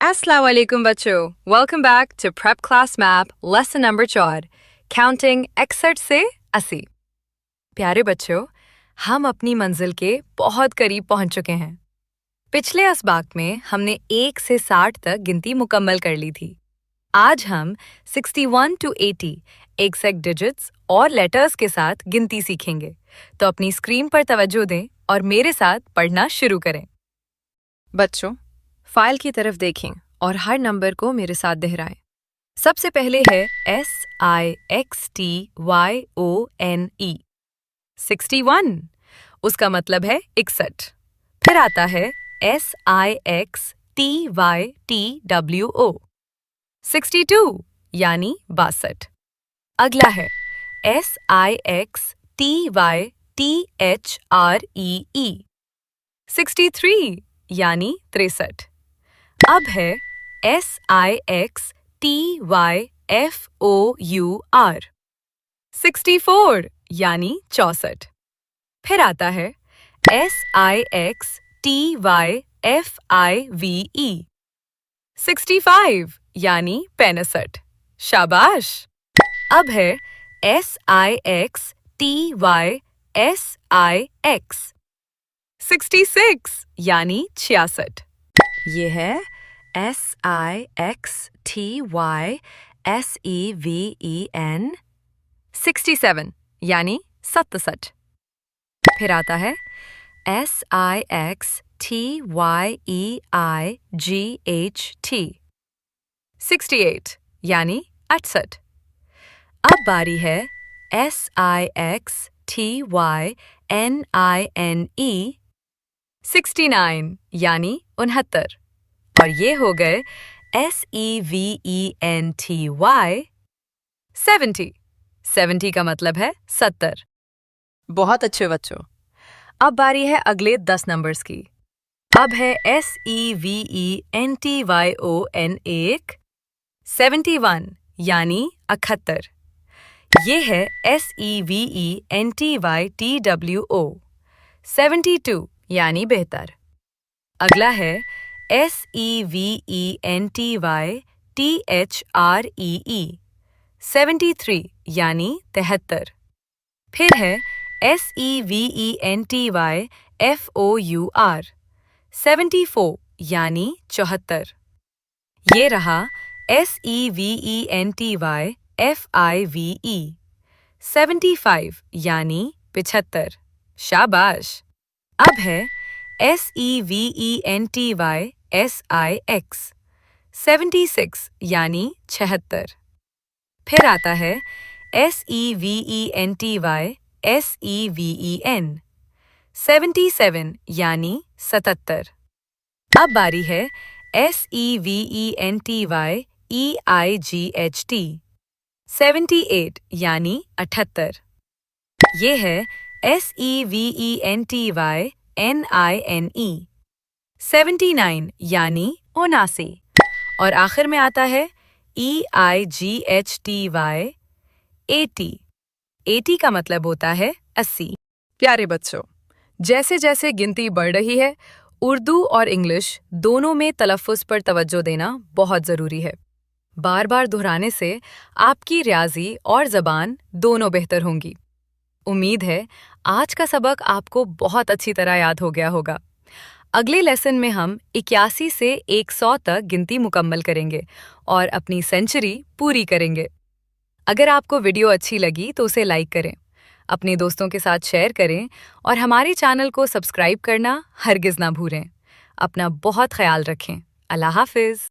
Assalamu alaikum बच्चों, welcome back to Prep Class Map lesson number 4, Counting 61 से 80। प्यारे बच्चों, हम अपनी मंजिल के बहुत करीब पहुंच चुके हैं। पिछले असबाक में हमने 1 से 60 तक गिनती मुकम्मल कर ली थी। आज हम 61 to 80 एग्जैक्ट डिजिट्स और लेटर्स के साथ गिनती सीखेंगे। तो अपनी स्क्रीन पर तवज्जो दें और मेरे साथ पढ़ना शुरू करें। बच्चों, फाइल की तरफ देखें और हर नंबर को मेरे साथ दोहराएं। सबसे पहले है SIXTYONE 61, उसका मतलब है 61। फिर आता है SIXTYTWO 62 यानी 62। अगला है SIXTYTHREE 63 यानी 63। अब है SIXTYFOUR 64 यानी 64। फिर आता है SIXTYFIVE 65 यानी 65। शाबाश। अब है SIXTYSIX 66 यानी 66। ये है SIXTYSEVEN 67 यानी 67। फिर आता है SIXTYEIGHT 68 यानी 68। अब बारी है SIXTYNINE 69 यानी 69। और ये हो गए SEVENTY 70। 70 का मतलब है 70। बहुत अच्छे बच्चों। अब बारी है अगले 10 नंबर्स की। अब है SEVENTYON 71 यानी 71। ये है SEVENTYTWO 72 यानी 72। अगला है SEVENTYTHREE 73 यानी 73। फिर है SEVENTYFOUR 74 यानी 74। ये रहा SEVENTYFIVE 75 यानी 75। शाबाश। अब है SEVENTYSIX 76 यानी 76। फिर आता है SEVENTYSEVEN 77 यानी 77। अब बारी है SEVENTYEIGHT 78 यानी 78। ये है SEVENTYNINE 79 यानी 79। और आखिर में आता है EIGHTY 80। 80 का मतलब होता है 80। प्यारे बच्चों, जैसे जैसे गिनती बढ़ रही है, उर्दू और इंग्लिश दोनों में तलफ़्फ़ुज़ पर तवज्जो देना बहुत ज़रूरी है। बार बार दोहराने से आपकी रियाज़ी और ज़बान दोनों बेहतर होंगी। उम्मीद है आज का सबक आपको बहुत अच्छी तरह याद हो गया होगा। अगले लेसन में हम 81 से 100 तक गिनती मुकम्मल करेंगे और अपनी सेंचुरी पूरी करेंगे। अगर आपको वीडियो अच्छी लगी तो उसे लाइक करें, अपने दोस्तों के साथ शेयर करें और हमारे चैनल को सब्सक्राइब करना हरगिज़ ना भूलें। अपना बहुत ख्याल रखें। अल्लाह हाफ़िज़।